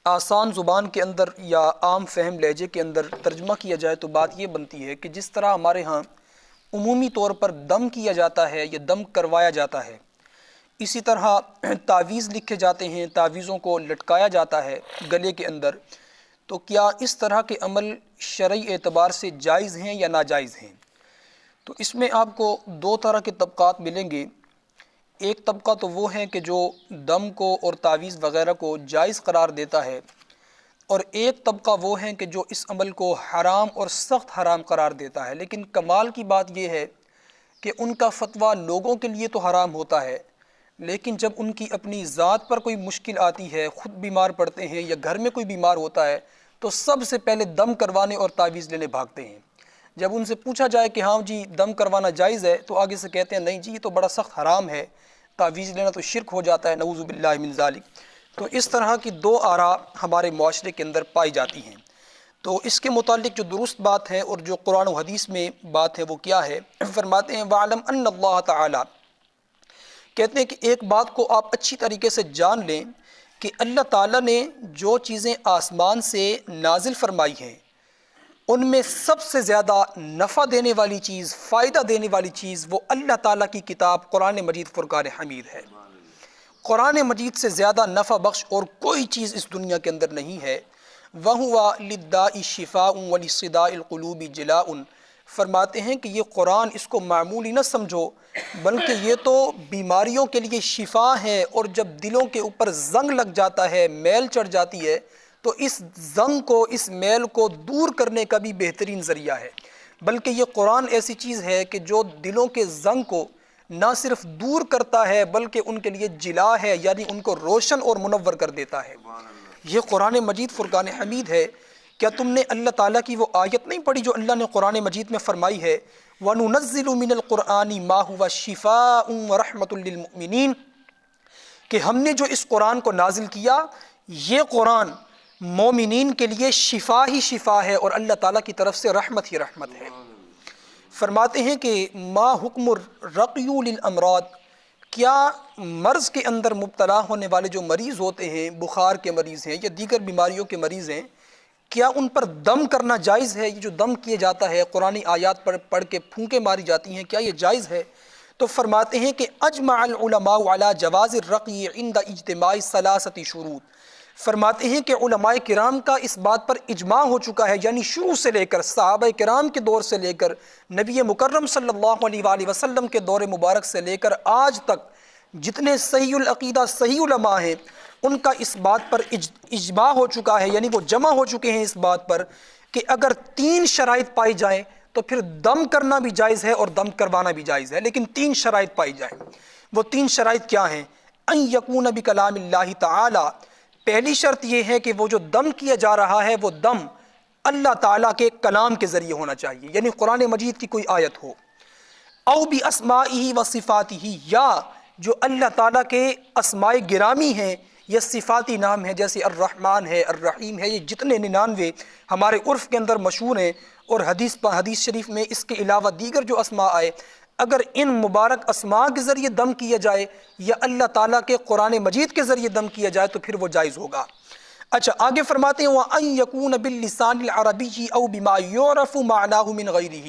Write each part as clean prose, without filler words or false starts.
آسان زبان کے اندر یا عام فہم لہجے کے اندر ترجمہ کیا جائے تو بات یہ بنتی ہے کہ جس طرح ہمارے ہاں عمومی طور پر دم کیا جاتا ہے یا دم کروایا جاتا ہے، اسی طرح تعویذ لکھے جاتے ہیں، تعویذوں کو لٹکایا جاتا ہے گلے کے اندر، تو کیا اس طرح کے عمل شرعی اعتبار سے جائز ہیں یا ناجائز ہیں؟ تو اس میں آپ کو دو طرح کے طبقات ملیں گے۔ ایک طبقہ تو وہ ہے کہ جو دم کو اور تعویذ وغیرہ کو جائز قرار دیتا ہے، اور ایک طبقہ وہ ہے کہ جو اس عمل کو حرام اور سخت حرام قرار دیتا ہے۔ لیکن کمال کی بات یہ ہے کہ ان کا فتویٰ لوگوں کے لیے تو حرام ہوتا ہے، لیکن جب ان کی اپنی ذات پر کوئی مشکل آتی ہے، خود بیمار پڑتے ہیں یا گھر میں کوئی بیمار ہوتا ہے، تو سب سے پہلے دم کروانے اور تعویذ لینے بھاگتے ہیں۔ جب ان سے پوچھا جائے کہ ہاں جی دم کروانا جائز ہے، تو آگے سے کہتے ہیں نہیں جی یہ تو بڑا سخت حرام ہے، تعویذ لینا تو شرک ہو جاتا ہے، نعوذ باللہ من ذالک۔ تو اس طرح کی دو آراء ہمارے معاشرے کے اندر پائی جاتی ہیں۔ تو اس کے متعلق جو درست بات ہے اور جو قرآن و حدیث میں بات ہے وہ کیا ہے؟ فرماتے ہیں وَعْلَمْ أَنَّ اللَّهَ تَعَالَى، کہتے ہیں کہ ایک بات کو آپ اچھی طریقے سے جان لیں کہ اللہ تعالیٰ نے جو چیزیں آسمان سے نازل فرمائی ہیں، ان میں سب سے زیادہ نفع دینے والی چیز، فائدہ دینے والی چیز وہ اللہ تعالیٰ کی کتاب قرآن مجید فرقان حمید ہے۔ قرآن مجید سے زیادہ نفع بخش اور کوئی چیز اس دنیا کے اندر نہیں ہے۔ وَهُوَ لِلدَّاءِ شِفَاءٌ وَلِصِدَاءِ الْقُلُوبِ جِلَاءٌ، فرماتے ہیں کہ یہ قرآن اس کو معمولی نہ سمجھو، بلکہ یہ تو بیماریوں کے لیے شفا ہے، اور جب دلوں کے اوپر زنگ لگ جاتا ہے، میل چڑھ جاتی ہے، تو اس زنگ کو، اس میل کو دور کرنے کا بھی بہترین ذریعہ ہے۔ بلکہ یہ قرآن ایسی چیز ہے کہ جو دلوں کے زنگ کو نہ صرف دور کرتا ہے بلکہ ان کے لیے جلا ہے، یعنی ان کو روشن اور منور کر دیتا ہے۔ یہ قرآن مجید فرقان حمید ہے۔ کیا تم نے اللہ تعالیٰ کی وہ آیت نہیں پڑھی جو اللہ نے قرآن مجید میں فرمائی ہے وَنُنَزِّلُ مِنَ الْقُرْآنِ مَا هُوَ شِفَاءٌ وَرَحْمَةٌ لِّلْمُؤْمِنِينَ، کہ ہم نے جو اس قرآن کو نازل کیا، یہ قرآن مومنین کے لیے شفا ہی شفا ہے اور اللہ تعالیٰ کی طرف سے رحمت ہی رحمت ہے۔ فرماتے ہیں کہ ما حکم الرقی للامراض، کیا مرض کے اندر مبتلا ہونے والے جو مریض ہوتے ہیں، بخار کے مریض ہیں یا دیگر بیماریوں کے مریض ہیں، کیا ان پر دم کرنا جائز ہے؟ یہ جو دم کیا جاتا ہے، قرآنی آیات پر پڑھ کے پھونکیں ماری جاتی ہیں، کیا یہ جائز ہے؟ تو فرماتے ہیں کہ اجمع العلماء علی جواز الرقی عند اجتماع ثلاثۃ شروط، فرماتے ہیں کہ علماء کرام کا اس بات پر اجماع ہو چکا ہے، یعنی شروع سے لے کر صحابہ کرام کے دور سے لے کر نبی مکرم صلی اللہ علیہ وآلہ وسلم کے دور مبارک سے لے کر آج تک جتنے صحیح العقیدہ صحیح علماء ہیں، ان کا اس بات پر اجماع ہو چکا ہے، یعنی وہ جمع ہو چکے ہیں اس بات پر کہ اگر تین شرائط پائی جائیں تو پھر دم کرنا بھی جائز ہے اور دم کروانا بھی جائز ہے، لیکن تین شرائط پائی جائیں۔ وہ تین شرائط کیا ہیں؟ ان یکون بکلام اللہ تعالی، پہلی شرط یہ ہے کہ وہ جو دم کیا جا رہا ہے وہ دم اللہ تعالیٰ کے کلام کے ذریعے ہونا چاہیے، یعنی قرآن مجید کی کوئی آیت ہو، او باسمائہ و صفاتہ، یا جو اللہ تعالیٰ کے اسماء گرامی ہیں یا صفاتی نام ہیں، جیسے الرحمن ہے، الرحیم ہے، یہ جتنے 99 ہمارے عرف کے اندر مشہور ہیں، اور حدیث شریف میں اس کے علاوہ دیگر جو اسماء آئے، اگر ان مبارک اسماء کے ذریعے دم کیا جائے یا اللہ تعالیٰ کے قرآن مجید کے ذریعے دم کیا جائے تو پھر وہ جائز ہوگا۔ اچھا آگے فرماتے ہیں وَأَن يَكُونَ بِاللِّسَانِ الْعَرَبِيِّ أَوْ بِمَا يُعْرَفُ مَعْنَاهُ مِنْ غَيْرِهِ،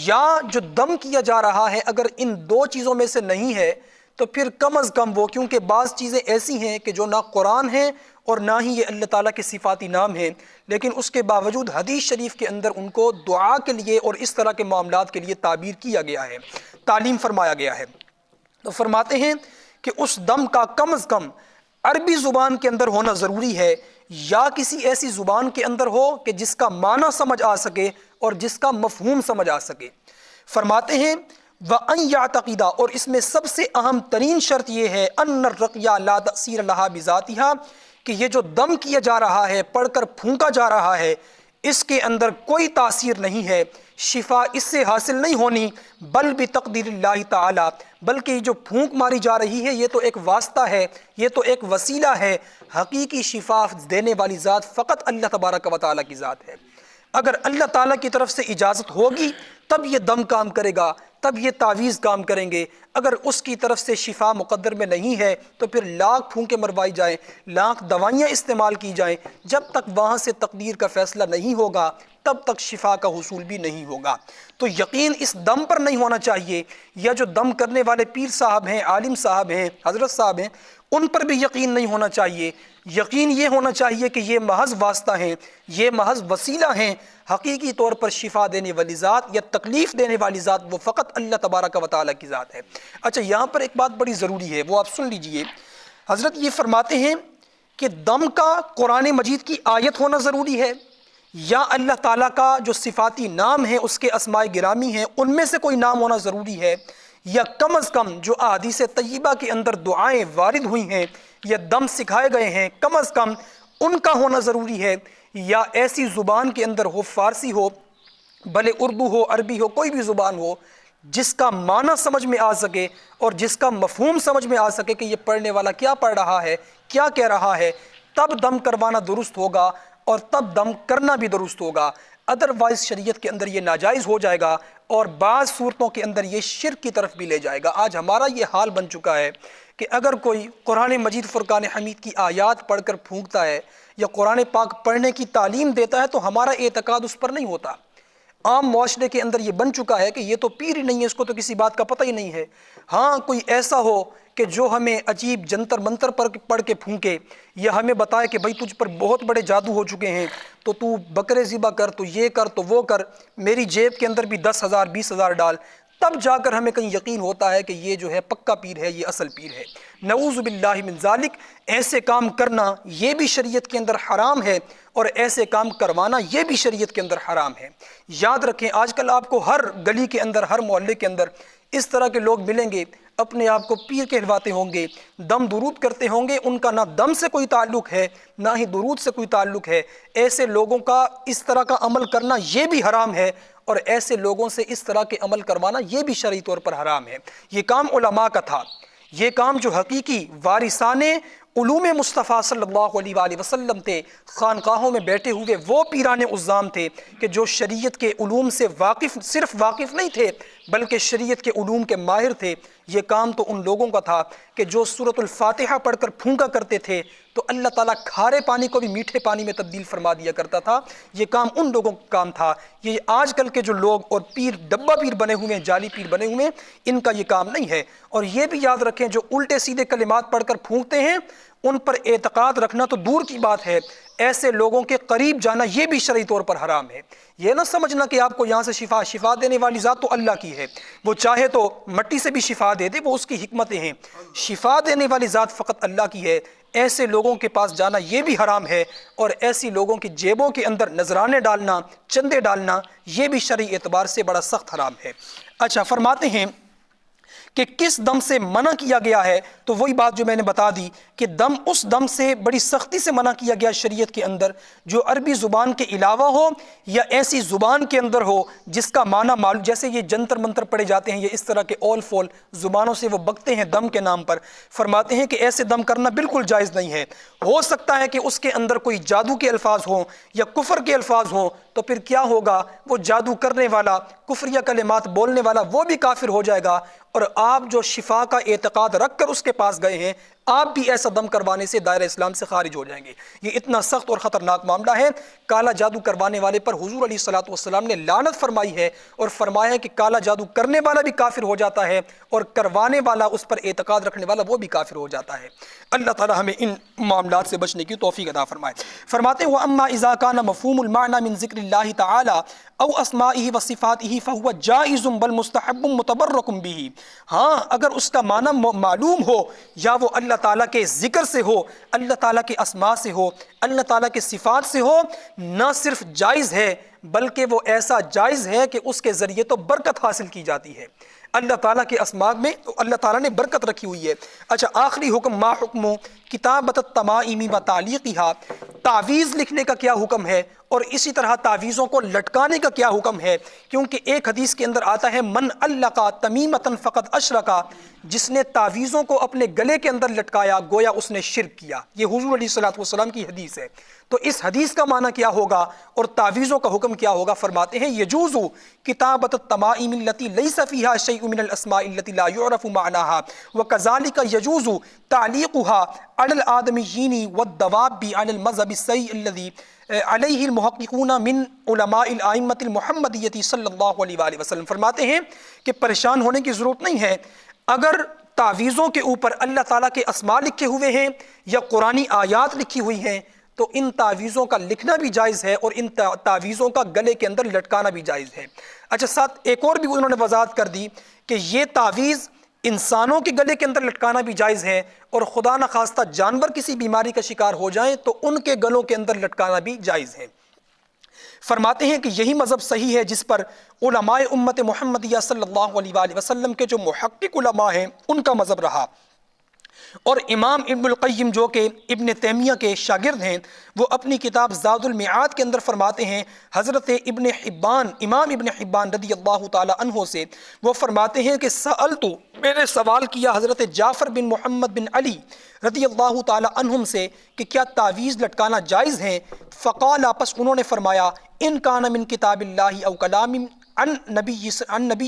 یا جو دم کیا جا رہا ہے اگر ان دو چیزوں میں سے نہیں ہے تو پھر کم از کم وہ، کیونکہ بعض چیزیں ایسی ہیں کہ جو نہ قرآن ہیں اور نہ ہی یہ اللہ تعالیٰ کے صفاتی نام ہیں، لیکن اس کے باوجود حدیث شریف کے اندر ان کو دعا کے لیے اور اس طرح کے معاملات کے لیے تعبیر کیا گیا ہے، تعلیم فرمایا گیا ہے۔ تو فرماتے ہیں کہ اس دم کا کم از کم عربی زبان کے اندر ہونا ضروری ہے، یا کسی ایسی زبان کے اندر ہو کہ جس کا معنی سمجھ آ سکے اور جس کا مفہوم سمجھ آ سکے۔ فرماتے ہیں وَأَن يَعْتَقِدَ، اور اس میں سب سے اہم ترین شرط یہ ہے أَنَّ الرَّقْيَ لَا تَأْثِيرَ لَهَا بِذَاتِهَا، کہ یہ جو دم کیا جا رہا ہے، پڑھ کر پھونکا جا رہا ہے، اس کے اندر کوئی تاثیر نہیں ہے، شفا اس سے حاصل نہیں ہونی، بل بتقدیر اللہ تعالی، بلکہ یہ جو پھونک ماری جا رہی ہے یہ تو ایک واسطہ ہے، یہ تو ایک وسیلہ ہے، حقیقی شفا دینے والی ذات فقط اللہ تبارک و تعالیٰ کی ذات ہے۔ اگر اللہ تعالیٰ کی طرف سے اجازت ہوگی تب یہ دم کام کرے گا، تب یہ تعویذ کام کریں گے۔ اگر اس کی طرف سے شفا مقدر میں نہیں ہے تو پھر لاکھ پھونکے مروائی جائیں، لاکھ دوائیاں استعمال کی جائیں، جب تک وہاں سے تقدیر کا فیصلہ نہیں ہوگا تب تک شفا کا حصول بھی نہیں ہوگا۔ تو یقین اس دم پر نہیں ہونا چاہیے، یا جو دم کرنے والے پیر صاحب ہیں، عالم صاحب ہیں، حضرت صاحب ہیں، ان پر بھی یقین نہیں ہونا چاہیے۔ یقین یہ ہونا چاہیے کہ یہ محض واسطہ ہیں، یہ محض وسیلہ ہیں، حقیقی طور پر شفا دینے والی ذات یا تکلیف دینے والی ذات وہ فقط اللہ تبارک و تعالیٰ کی ذات ہے۔ اچھا، یہاں پر ایک بات بڑی ضروری ہے، وہ آپ سن لیجئے۔ حضرت یہ فرماتے ہیں کہ دم کا قرآن مجید کی آیت ہونا ضروری ہے، یا اللہ تعالیٰ کا جو صفاتی نام ہے، اس کے اسماء گرامی ہیں، ان میں سے کوئی نام ہونا ضروری ہے، یا کم از کم جو احادیث طیبہ کے اندر دعائیں وارد ہوئی ہیں یا دم سکھائے گئے ہیں کم از کم ان کا ہونا ضروری ہے، یا ایسی زبان کے اندر ہو، فارسی ہو، بھلے اردو ہو، عربی ہو، کوئی بھی زبان ہو، جس کا معنی سمجھ میں آ سکے اور جس کا مفہوم سمجھ میں آ سکے کہ یہ پڑھنے والا کیا پڑھ رہا ہے، کیا کہہ رہا ہے، تب دم کروانا درست ہوگا اور تب دم کرنا بھی درست ہوگا۔ ادروائز شریعت کے اندر یہ ناجائز ہو جائے گا اور بعض صورتوں کے اندر یہ شرک کی طرف بھی لے جائے گا۔ آج ہمارا یہ حال بن چکا ہے کہ اگر کوئی قرآن مجید فرقان حمید کی آیات پڑھ کر پھونکتا ہے یا قرآن پاک پڑھنے کی تعلیم دیتا ہے تو ہمارا اعتقاد اس پر نہیں ہوتا۔ عام معاشرے کے اندر یہ بن چکا ہے کہ یہ تو پیر ہی نہیں ہے، اس کو تو کسی بات کا پتہ ہی نہیں ہے۔ ہاں کوئی ایسا ہو کہ جو ہمیں عجیب جنتر منتر پر پڑھ کے پھونکے یا ہمیں بتائے کہ بھائی تجھ پر بہت بڑے جادو ہو چکے ہیں، تو بکرے ذبح کر، تو یہ کر، تو وہ کر، میری جیب کے اندر بھی 10,000 20,000 ڈال، تب جا کر ہمیں کہیں یقین ہوتا ہے کہ یہ جو ہے پکا پیر ہے، یہ اصل پیر ہے۔ نعوذ باللہ من ذالک، ایسے کام کرنا یہ بھی شریعت کے اندر حرام ہے اور ایسے کام کروانا یہ بھی شریعت کے اندر حرام ہے۔ یاد رکھیں، آج کل آپ کو ہر گلی کے اندر، ہر محلے کے اندر اس طرح کے لوگ ملیں گے، اپنے آپ کو پیر کہلواتے ہوں گے، دم درود کرتے ہوں گے، ان کا نہ دم سے کوئی تعلق ہے نہ ہی درود سے کوئی تعلق ہے۔ ایسے لوگوں کا اس طرح کا عمل کرنا یہ بھی حرام ہے اور ایسے لوگوں سے اس طرح کے عمل کروانا یہ بھی شرعی طور پر حرام ہے۔ یہ کام علماء کا تھا، یہ کام جو حقیقی وارثان علوم مصطفیٰ صلی اللہ علیہ وآلہ وسلم تھے، خانقاہوں میں بیٹھے ہوئے وہ پیران عظام تھے کہ جو شریعت کے علوم سے صرف واقف نہیں تھے بلکہ شریعت کے علوم کے ماہر تھے۔ یہ کام تو ان لوگوں کا تھا کہ جو سورۃ الفاتحہ پڑھ کر پھونکا کرتے تھے تو اللہ تعالیٰ کھارے پانی کو بھی میٹھے پانی میں تبدیل فرما دیا کرتا تھا۔ یہ کام ان لوگوں کا کام تھا۔ یہ آج کل کے جو لوگ اور پیر، ڈبہ پیر بنے ہوئے ہیں، جعلی پیر بنے ہوئے ہیں، ان کا یہ کام نہیں ہے۔ اور یہ بھی یاد رکھیں، جو الٹے سیدھے کلمات پڑھ کر پھونکتے ہیں ان پر اعتقاد رکھنا تو دور کی بات ہے، ایسے لوگوں کے قریب جانا یہ بھی شرعی طور پر حرام ہے۔ یہ نہ سمجھنا کہ آپ کو یہاں سے شفا دینے والی ذات تو اللہ کی ہے، وہ چاہے تو مٹی سے بھی شفا دے دے، وہ اس کی حکمتیں ہیں۔ شفا دینے والی ذات فقط اللہ کی ہے۔ ایسے لوگوں کے پاس جانا یہ بھی حرام ہے اور ایسی لوگوں کی جیبوں کے اندر نذرانے ڈالنا، چندے ڈالنا یہ بھی شرعی اعتبار سے بڑا سخت حرام ہے۔ اچھا، فرماتے ہیں کہ کس دم سے منع کیا گیا ہے، تو وہی بات جو میں نے بتا دی کہ دم، اس دم سے بڑی سختی سے منع کیا گیا شریعت کے اندر جو عربی زبان کے علاوہ ہو یا ایسی زبان کے اندر ہو جس کا معنی معلوم، جیسے یہ جنتر منتر پڑے جاتے ہیں، یہ اس طرح کے اول فول زبانوں سے وہ بکتے ہیں دم کے نام پر۔ فرماتے ہیں کہ ایسے دم کرنا بالکل جائز نہیں ہے۔ ہو سکتا ہے کہ اس کے اندر کوئی جادو کے الفاظ ہوں یا کفر کے الفاظ ہوں، تو پھر کیا ہوگا، وہ جادو کرنے والا، کفریہ کلمات بولنے والا وہ بھی کافر ہو جائے گا، اور آپ جو شفا کا اعتقاد رکھ کر اس کے پاس گئے ہیں آپ بھی ایسا دم کروانے سے دائرہ اسلام سے خارج ہو جائیں گے۔ یہ اتنا سخت اور خطرناک معاملہ ہے۔ کالا جادو کروانے والے پر حضور علیہ الصلوۃ والسلام نے لعنت فرمائی ہے اور فرمایا ہے کہ کالا جادو کرنے والا بھی کافر ہو جاتا ہے اور کروانے والا، اس پر اعتقاد رکھنے والا وہ بھی کافر ہو جاتا ہے۔ اللہ تعالی ہمیں ان معاملات سے بچنے کی توفیق عطا فرمائے۔ فرماتے ہیں وَأَمَّا إِذَا كَانَ مَفْهُومُ الْمَعْنَى مِنْ ذِكْرِ اللَّهِ تَعَالَى أَوْ أَسْمَائِهِ وَصِفَاتِهِ فَهُوَ جَائِزٌ بَلْ مُسْتَحَبٌ مُتَبَرَّكٌ بِهِ۔ ہاں، اگر اس کا معنی معلوم ہو یا وہ اللہ تعالیٰ کے ذکر سے ہو، اللہ تعالیٰ کے اسماء سے ہو، اللہ تعالیٰ کے صفات سے ہو، نہ صرف جائز ہے بلکہ وہ ایسا جائز ہے کہ اس کے ذریعے تو برکت حاصل کی جاتی ہے۔ اللہ تعالیٰ کے اسماء میں اللہ تعالیٰ نے برکت رکھی ہوئی ہے۔ اچھا، آخری حکم، ما حکم کتابت التمائم و تعلیقها، تعویذ لکھنے کا کیا حکم ہے اور اسی طرح تعویذوں کو لٹکانے کا کیا حکم ہے، کیونکہ ایک حدیث کے اندر آتا ہے من علقا تمیمۃ فقط اشرکا، جس نے تعویذوں کو اپنے گلے کے اندر لٹکایا گویا اس نے شرک کیا۔ یہ حضور علیہ الصلوۃ والسلام کی حدیث ہے۔ تو اس حدیث کا معنی کیا ہوگا اور تعویذوں کا حکم کیا ہوگا؟ فرماتے ہیں یجوز کتابۃ التمائم التي ليس فيها شيء من الاسماء التي لا يعرف معناها وكذلك يجوز تعلیقها على الآدميين والدواب على المذهب الصحيح الذي علیہ المحققون من علماء الائمۃ المحمدیۃ صلی اللہ علیہ وآلہ وسلم۔ فرماتے ہیں کہ پریشان ہونے کی ضرورت نہیں ہے، اگر تعویذوں کے اوپر اللہ تعالیٰ کے اسماء لکھے ہوئے ہیں یا قرآنی آیات لکھی ہوئی ہیں تو ان تعویذوں کا لکھنا بھی جائز ہے اور ان تعویذوں کا گلے کے اندر لٹکانا بھی جائز ہے۔ اچھا، ساتھ ایک اور بھی انہوں نے وضاحت کر دی کہ یہ تعویذ انسانوں کے گلے کے اندر لٹکانا بھی جائز ہے، اور خدا نخواستہ جانور کسی بیماری کا شکار ہو جائیں تو ان کے گلوں کے اندر لٹکانا بھی جائز ہے۔ فرماتے ہیں کہ یہی مذہب صحیح ہے جس پر علماء امت محمدیہ صلی اللہ علیہ وآلہ وسلم کے جو محقق علماء ہیں ان کا مذہب رہا۔ اور امام ابن القیم جو کہ ابن تیمیہ کے شاگرد ہیں، وہ اپنی کتاب زاد المعاد کے اندر فرماتے ہیں حضرت ابن حبان، امام ابن حبان رضی اللہ تعالی عنہ سے، وہ فرماتے ہیں کہ سألتو، میں نے سوال کیا حضرت جعفر بن محمد بن علی رضی اللہ تعالی عنہم سے کہ کیا تعویذ لٹکانا جائز ہیں؟ فقال، پس انہوں نے فرمایا ان کان من کتاب اللہ او کلام عن نبی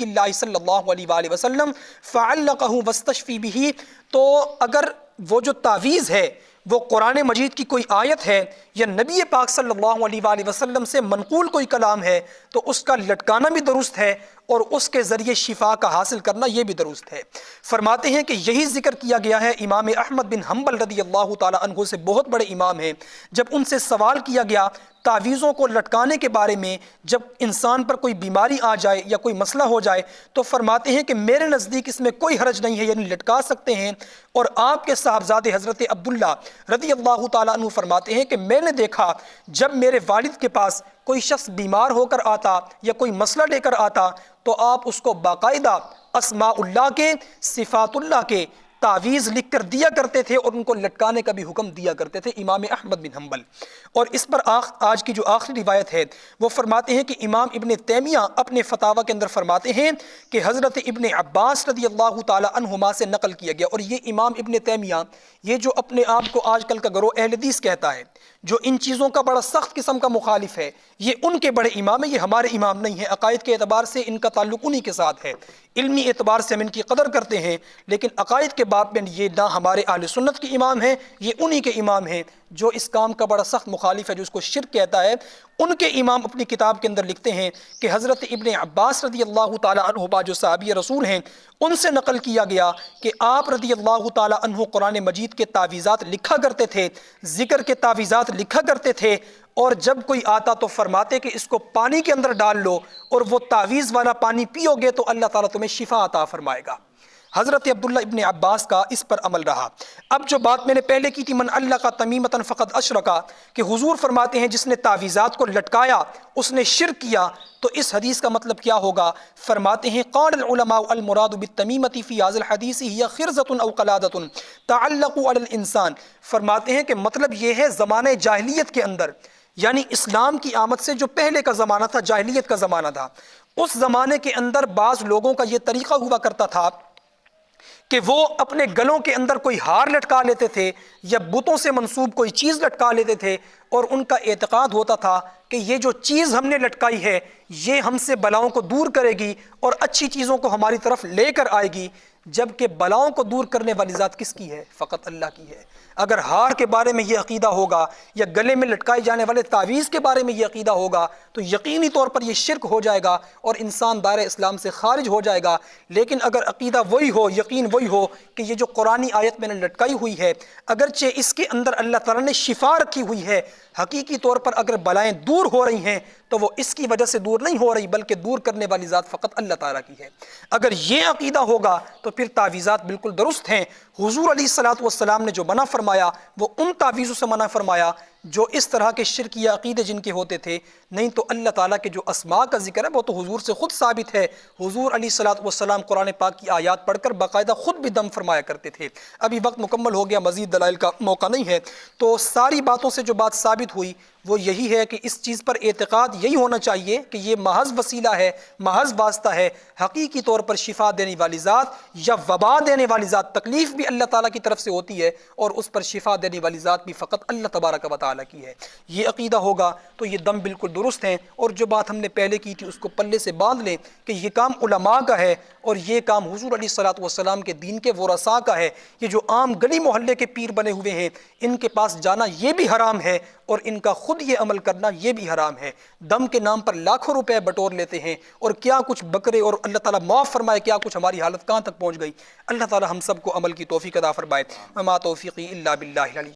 اللہ صلی اللہ علیہ وآلہ وسلم فعلقہ واستشفی بہ، تو اگر وہ جو تعویذ ہے وہ قرآن مجید کی کوئی آیت ہے یا نبی پاک صلی اللہ علیہ وآلہ وسلم سے منقول کوئی کلام ہے تو اس کا لٹکانا بھی درست ہے اور اس کے ذریعے شفا کا حاصل کرنا یہ بھی درست ہے۔ فرماتے ہیں کہ یہی ذکر کیا گیا ہے امام احمد بن حنبل رضی اللہ تعالی عنہ سے، بہت بڑے امام ہیں، جب ان سے سوال کیا گیا تعویذوں کو لٹکانے کے بارے میں، جب انسان پر کوئی بیماری آ جائے یا کوئی مسئلہ ہو جائے تو فرماتے ہیں کہ میرے نزدیک اس میں کوئی حرج نہیں ہے، یعنی لٹکا سکتے ہیں۔ اور آپ کے صاحبزادے حضرت عبداللہ رضی اللہ تعالیٰ عنہ فرماتے ہیں کہ میں نے دیکھا جب میرے والد کے پاس کوئی شخص بیمار ہو کر آتا یا کوئی مسئلہ لے کر آتا تو آپ اس کو باقاعدہ اسماء اللہ کے، صفات اللہ کے تعویذ لکھ کر دیا کرتے تھے اور ان کو لٹکانے کا بھی حکم دیا کرتے تھے امام احمد بن حنبل۔ اور اس پر آج کی جو آخری روایت ہے وہ فرماتے ہیں کہ امام ابن تیمیہ اپنے فتاویٰ کے اندر فرماتے ہیں کہ حضرت ابن عباس رضی اللہ تعالی عنہما سے نقل کیا گیا، اور یہ امام ابن تیمیہ، یہ جو اپنے آپ کو آج کل کا گروہ اہل حدیث کہتا ہے، جو ان چیزوں کا بڑا سخت قسم کا مخالف ہے، یہ ان کے بڑے امام ہیں، یہ ہمارے امام نہیں ہیں۔ عقائد کے اعتبار سے ان کا تعلق انہی کے ساتھ ہے، علمی اعتبار سے ہم ان کی قدر کرتے ہیں، لیکن عقائد کے باب میں یہ نہ ہمارے اہل سنت کے امام ہیں، یہ انہی کے امام ہیں۔ جو اس کام کا بڑا سخت مخالف ہے، جو اس کو شرک کہتا ہے، ان کے امام اپنی کتاب کے اندر لکھتے ہیں کہ حضرت ابن عباس رضی اللہ تعالی عنہ جو صحابی رسول ہیں، ان سے نقل کیا گیا کہ آپ رضی اللہ تعالی عنہ قرآن مجید کے تعویذات لکھا کرتے تھے، ذکر کے تعویذات لکھا کرتے تھے، اور جب کوئی آتا تو فرماتے کہ اس کو پانی کے اندر ڈال لو اور وہ تعویذ والا پانی پیو گے تو اللہ تعالیٰ تمہیں شفا عطا فرمائے گا۔ حضرت عبداللہ ابن عباس کا اس پر عمل رہا۔ اب جو بات میں نے پہلے کی تھی من علق تمیمۃ فقد اشرکا، کہ حضور فرماتے ہیں جس نے تعویذات کو لٹکایا اس نے شرک کیا، تو اس حدیث کا مطلب کیا ہوگا؟ فرماتے ہیں قال العلماء المراد بالتمیمۃ فی ھذا الحدیث ہی خرزۃ او قلادۃ تعلق علی الانسان۔ فرماتے ہیں کہ مطلب یہ ہے زمانے جاہلیت کے اندر، یعنی اسلام کی آمد سے جو پہلے کا زمانہ تھا، جاہلیت کا زمانہ تھا، اس زمانے کے اندر بعض لوگوں کا یہ طریقہ ہوا کرتا تھا کہ وہ اپنے گلوں کے اندر کوئی ہار لٹکا لیتے تھے یا بتوں سے منسوب کوئی چیز لٹکا لیتے تھے، اور ان کا اعتقاد ہوتا تھا کہ یہ جو چیز ہم نے لٹکائی ہے یہ ہم سے بلاؤں کو دور کرے گی اور اچھی چیزوں کو ہماری طرف لے کر آئے گی، جبکہ بلاؤں کو دور کرنے والی ذات کس کی ہے؟ فقط اللہ کی ہے۔ اگر ہار کے بارے میں یہ عقیدہ ہوگا یا گلے میں لٹکائے جانے والے تعویذ کے بارے میں یہ عقیدہ ہوگا تو یقینی طور پر یہ شرک ہو جائے گا اور انسان دائرہ اسلام سے خارج ہو جائے گا۔ لیکن اگر عقیدہ وہی ہو، یقین وہی ہو کہ یہ جو قرآنی آیت میں نے لٹکائی ہوئی ہے اگرچہ اس کے اندر اللہ تعالیٰ نے شفا رکھی ہوئی ہے، حقیقی طور پر اگر بلائیں دور ہو رہی ہیں تو وہ اس کی وجہ سے دور نہیں ہو رہی بلکہ دور کرنے والی ذات فقط اللہ تعالیٰ کی ہے۔ اگر یہ عقیدہ ہوگا تو پھر تعویذات بالکل درست ہیں۔ حضور علیہ الصلوۃ والسلام نے جو منع فرمایا وہ ان تعویذوں سے منع فرمایا جو اس طرح کے شرکی عقیدے جن کے ہوتے تھے، نہیں تو اللہ تعالیٰ کے جو اسماء کا ذکر ہے وہ تو حضور سے خود ثابت ہے۔ حضور علیہ الصلوۃ والسلام قرآن پاک کی آیات پڑھ کر باقاعدہ خود بھی دم فرمایا کرتے تھے۔ ابھی وقت مکمل ہو گیا، مزید دلائل کا موقع نہیں ہے، تو ساری باتوں سے جو بات ثابت ہوئی وہ یہی ہے کہ اس چیز پر اعتقاد یہی ہونا چاہیے کہ یہ محض وسیلہ ہے، محض واسطہ ہے، حقیقی طور پر شفا دینے والی ذات یا وبا دینے والی ذات، تکلیف بھی اللہ تعالیٰ کی طرف سے ہوتی ہے اور اس پر شفا دینے والی ذات بھی فقط اللہ تبارک و تعالیٰ کی ہے۔ یہ عقیدہ ہوگا تو یہ دم بالکل درست ہیں، اور جو بات ہم نے پہلے کی تھی اس کو پلے سے باندھ لیں کہ یہ کام علماء کا ہے اور یہ کام حضور علیہ الصلوۃ والسلام کے دین کے ورثاء کا ہے۔ یہ جو عام گلی محلے کے پیر بنے ہوئے ہیں ان کے پاس جانا یہ بھی حرام ہے، اور ان کا خود یہ عمل کرنا یہ بھی حرام ہے۔ دم کے نام پر لاکھوں روپے بٹور لیتے ہیں اور کیا کچھ بکرے، اور اللہ تعالیٰ معاف فرمائے کیا کچھ ہماری حالت کہاں تک پہنچ گئی۔ اللہ تعالیٰ ہم سب کو عمل کی توفیق عطا فرمائے۔ وما توفیقی الا باللہ العلی